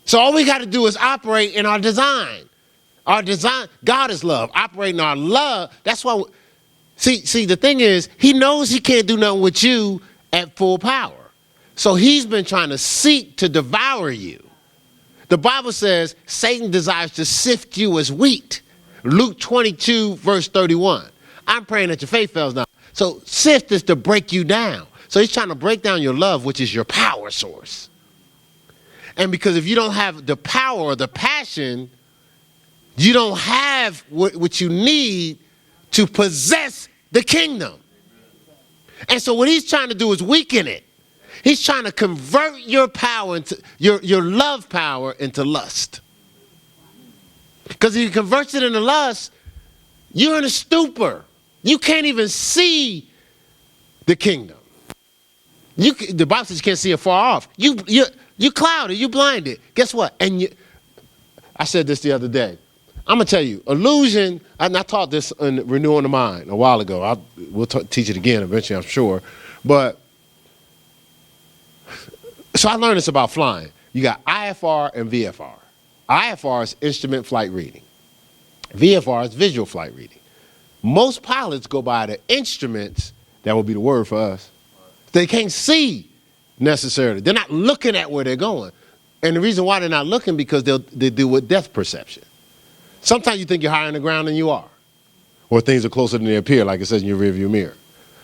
[SPEAKER 2] So all we got to do is operate in our design. Our design, God is love. Operating our love. That's why, see, the thing is, he knows he can't do nothing with you at full power. So he's been trying to seek to devour you. The Bible says Satan desires to sift you as wheat. Luke 22, verse 31. I'm praying that your faith fails now. So sift is to break you down. So he's trying to break down your love, which is your power source. And because if you don't have the power or the passion, you don't have what you need to possess the kingdom. And so what he's trying to do is weaken it. He's trying to convert your power into your love power into lust. Because if he converts it into lust, you're in a stupor. You can't even see the kingdom. The Bible says you can't see it far off. You clouded, you blinded. Guess what? I said this the other day. I'm going to tell you, illusion, and I taught this in Renewing the Mind a while ago. We'll teach it again eventually, I'm sure. But, so I learned this about flying. You got IFR and VFR. IFR is instrument flight reading. VFR is visual flight reading. Most pilots go by the instruments, that would be the word for us. They can't see necessarily. They're not looking at where they're going. And the reason why they're not looking, because they deal with depth perception. Sometimes you think you're higher on the ground than you are. Or things are closer than they appear, like it says in your rearview mirror.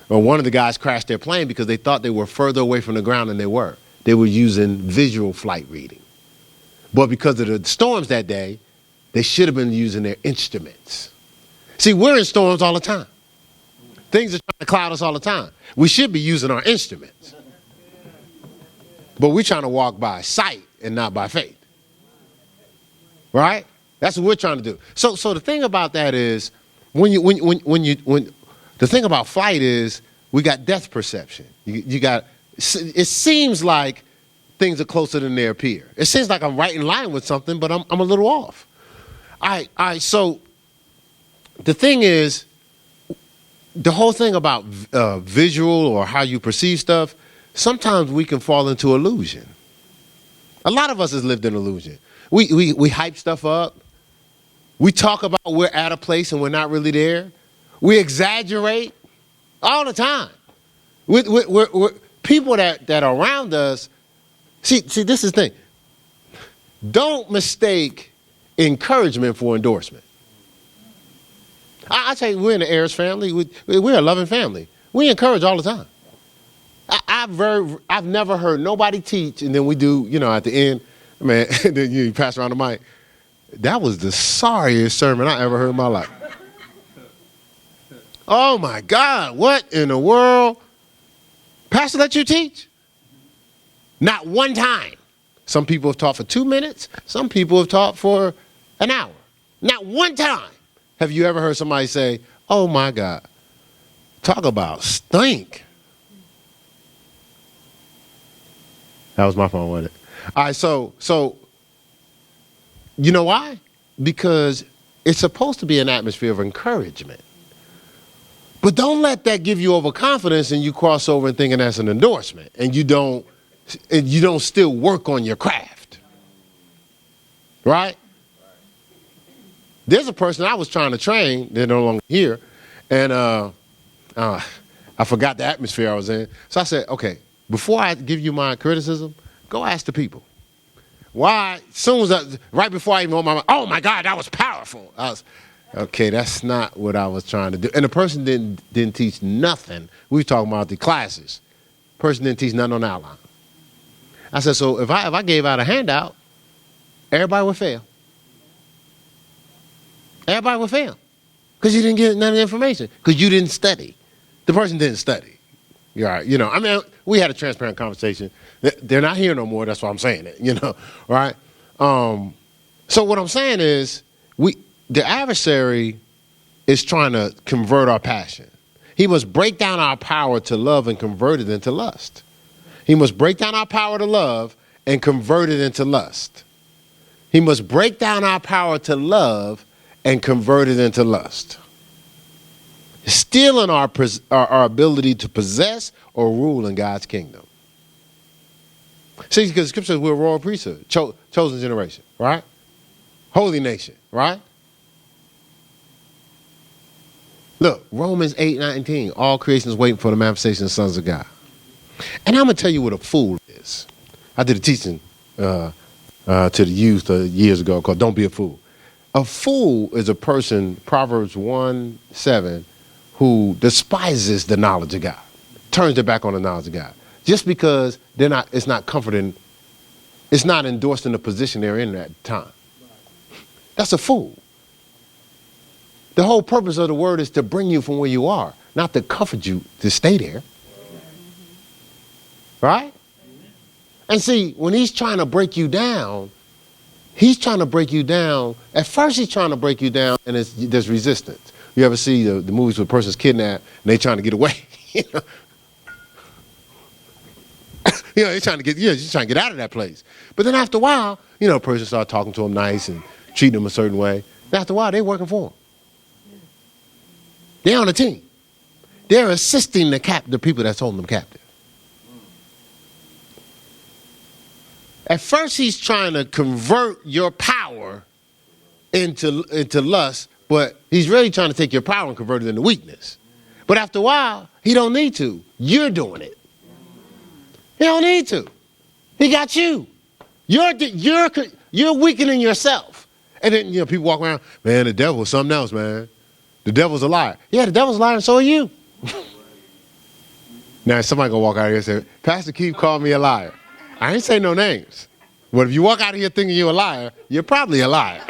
[SPEAKER 2] Or one of the guys crashed their plane because they thought they were further away from the ground than they were. They were using visual flight reading. But because of the storms that day, they should have been using their instruments. See, we're in storms all the time. Things are trying to cloud us all the time. We should be using our instruments. But we're trying to walk by sight and not by faith. Right? That's what we're trying to do. So the thing about that is, the thing about flight is, we got depth perception. It seems like things are closer than they appear. It seems like I'm right in line with something, but I'm a little off. All right, so the thing is, the whole thing about visual or how you perceive stuff, sometimes we can fall into illusion. A lot of us has lived in illusion. We hype stuff up. We talk about we're at a place and we're not really there. We exaggerate all the time. We're people that are around us. See, this is the thing. Don't mistake encouragement for endorsement. I tell you, we're in the Heirs family. We're a loving family. We encourage all the time. I've never heard nobody teach, and then we do, at the end, man, then you pass around the mic. That was the sorriest sermon I ever heard in my life. Oh my God, what in the world? Pastor let you teach? Not one time. Some people have taught for 2 minutes. Some people have taught for an hour. Not one time have you ever heard somebody say, oh my God, talk about stink. That was my phone, wasn't it? All right, so you know why? Because it's supposed to be an atmosphere of encouragement. But don't let that give you overconfidence and you cross over and thinking that's an endorsement and you don't still work on your craft. Right? There's a person I was trying to train, they're no longer here, and I forgot the atmosphere I was in. So I said, okay, before I give you my criticism, go ask the people. Why? Right before I even opened my mouth, oh my God, that was powerful. Okay, that's not what I was trying to do. And the person didn't teach nothing. We were talking about the classes. Person didn't teach nothing on the outline. I said, so if I gave out a handout, everybody would fail. Everybody would fail. Because you didn't get none of the information. Because you didn't study. The person didn't study. You're right. You know, I mean, we had a transparent conversation. They're not here no more. That's why I'm saying it, you know, right? So what I'm saying is the adversary is trying to convert our passion. He must break down our power to love and convert it into lust. He must break down our power to love and convert it into lust. He must break down our power to love and convert it into lust. Stealing our ability to possess or rule in God's kingdom. See, because Scripture says we're a royal priesthood, chosen generation, right? Holy nation, right? Look, Romans 8:19, all creation is waiting for the manifestation of the sons of God. And I'm going to tell you what a fool is. I did a teaching to the youth years ago called Don't Be a Fool. A fool is a person, Proverbs 1:7, who despises the knowledge of God, turns their back on the knowledge of God, just because it's not comforting, it's not endorsed in the position they're in at the time. That's a fool. The whole purpose of the word is to bring you from where you are, not to comfort you to stay there. Right? And see, when he's trying to break you down, at first he's trying to break you down and there's resistance. You ever see the movies where a person's kidnapped and they trying to get away? They're trying to get out of that place. But then after a while, a person starts talking to them nice and treating them a certain way. And after a while, they're working for them. They're on the team. They're assisting the people that's holding them captive. At first, he's trying to convert your power into lust, but he's really trying to take your power and convert it into weakness. But after a while, he don't need to. You're doing it. He don't need to. He got you. You're weakening yourself. And then people walk around, man, the devil is something else, man. The devil's a liar. Yeah, the devil's a liar, and so are you. Now somebody gonna walk out here and say, Pastor Keith called me a liar. I ain't say no names. But if you walk out of here thinking you're a liar, you're probably a liar.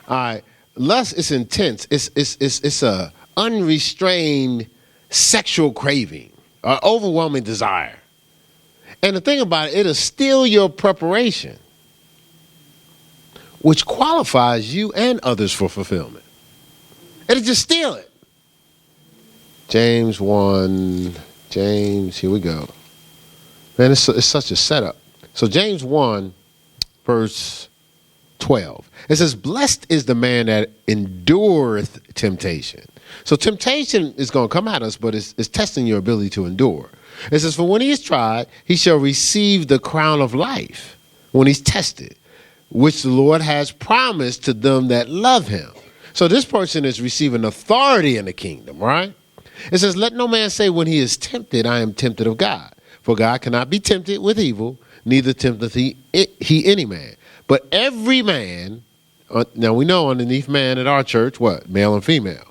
[SPEAKER 2] All right. Lust is intense. It's a unrestrained sexual craving, an overwhelming desire. And the thing about it, it'll steal your preparation, which qualifies you and others for fulfillment. It'll just steal it. James 1, here we go. Man, it's such a setup. So James 1, verse 12. It says, blessed is the man that endureth temptation. So temptation is going to come at us, but it's testing your ability to endure. It says, for when he is tried, he shall receive the crown of life when he's tested, which the Lord has promised to them that love him. So this person is receiving authority in the kingdom, right? It says, let no man say when he is tempted, I am tempted of God. For God cannot be tempted with evil, neither tempteth he any man. But every man, now we know underneath man at our church, what? Male and female.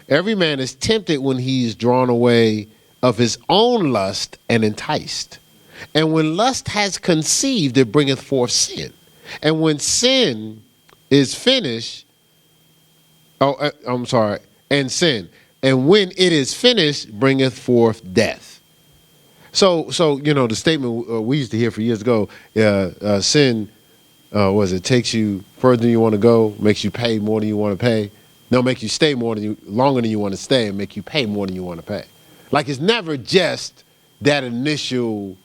[SPEAKER 2] Every man is tempted when he is drawn away of his own lust and enticed. And when lust has conceived, it bringeth forth sin. And when sin is finished, and sin. And when it is finished, bringeth forth death. So the statement we used to hear for years ago, sin, takes you further than you want to go, makes you pay more than you want to pay. No, make you stay longer than you want to stay, and make you pay more than you want to pay. Like it's never just that initial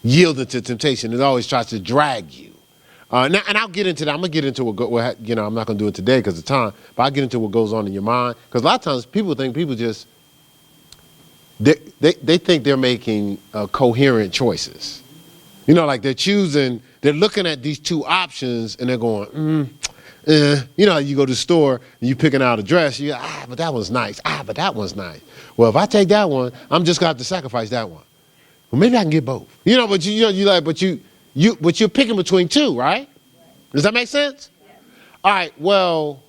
[SPEAKER 2] yielding to temptation. It always tries to drag you. And I'll get into that. I'm gonna get into what I'm not gonna do it today because of time, but I'll get into what goes on in your mind. Because a lot of times people just they think they're making coherent choices. Like they're looking at these two options and they're going, You know, you go to the store and you picking out a dress. You go, but that one's nice. But that one's nice. Well, if I take that one, I'm just gonna have to sacrifice that one. Well, maybe I can get both. You know, but but you're picking between two, right? Does that make sense? All right. Well,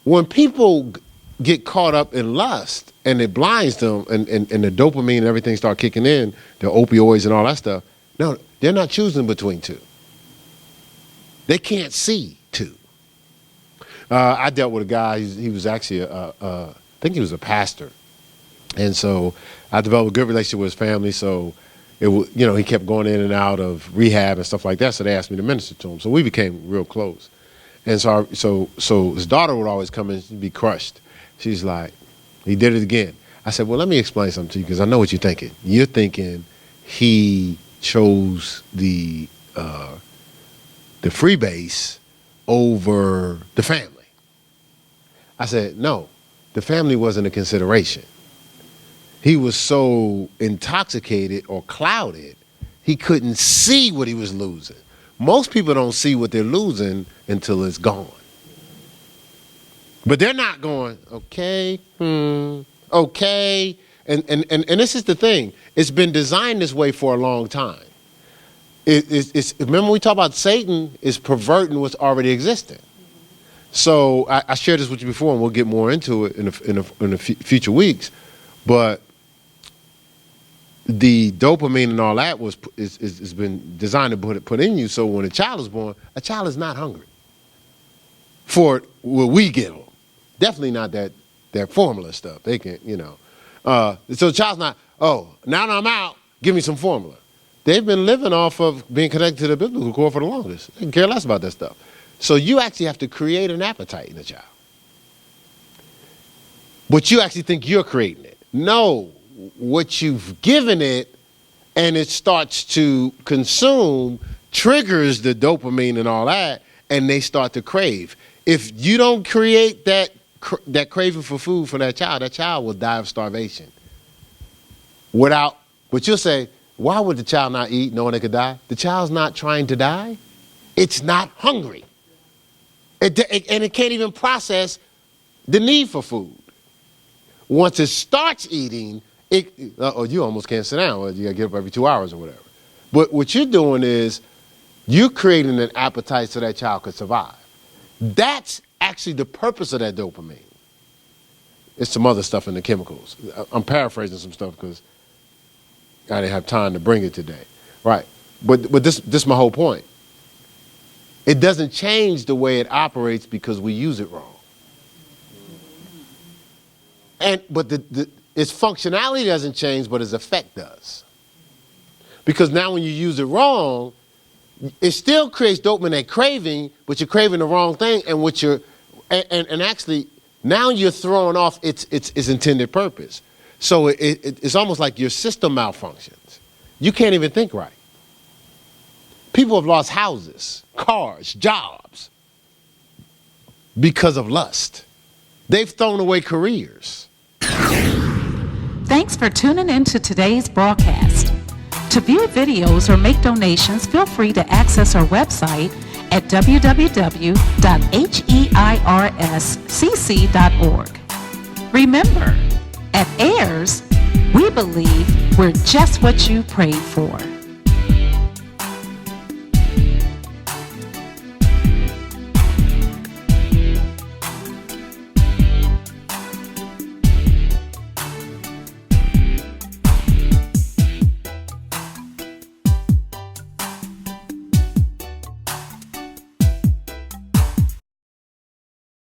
[SPEAKER 2] when people get caught up in lust and it blinds them, and the dopamine and everything start kicking in, the opioids and all that stuff. No, they're not choosing between two. They can't see two. I dealt with a guy. He was actually I think he was a pastor, and so I developed a good relationship with his family. So he kept going in and out of rehab and stuff like that. So they asked me to minister to him. So we became real close. And so his daughter would always come in and be crushed. She's like, he did it again. I said, well, let me explain something to you because I know what you're thinking. You're thinking he chose the freebase over the family. I said, no, the family wasn't a consideration. He was so intoxicated or clouded, he couldn't see what he was losing. Most people don't see what they're losing until it's gone. But they're not going, okay. And this is the thing. It's been designed this way for a long time. Remember we talked about Satan is perverting what's already existing. So I shared this with you before, and we'll get more into it in the future weeks. But the dopamine and all that has been designed to put in you. So when a child is born, a child is not hungry for what we give them. Definitely not that formula stuff. They can, so the child's not, now that I'm out, give me some formula. They've been living off of being connected to the biblical core for the longest. They can care less about that stuff. So you actually have to create an appetite in a child. But you actually think you're creating it. No, what you've given it and it starts to consume triggers the dopamine and all that, and they start to crave. If you don't create that craving for food for that child will die of starvation. But you'll say, why would the child not eat knowing they could die? The child's not trying to die. It's not hungry. And it can't even process the need for food. Once it starts eating, you almost can't sit down. You got to get up every 2 hours or whatever. But what you're doing is you're creating an appetite so that child could survive. That's actually the purpose of that dopamine. It's some other stuff in the chemicals. I'm paraphrasing some stuff because I didn't have time to bring it today. Right. But this is my whole point. It doesn't change the way it operates because we use it wrong. But its functionality doesn't change, but its effect does. Because now when you use it wrong, it still creates dopamine craving, but you're craving the wrong thing, and actually now you're throwing off its intended purpose. So it's almost like your system malfunctions. You can't even think right. People have lost houses, cars, jobs because of lust. They've thrown away careers.
[SPEAKER 1] Thanks for tuning in to today's broadcast. To view videos or make donations, feel free to access our website at www.heirscc.org. Remember, at Heirs, we believe we're just what you prayed for.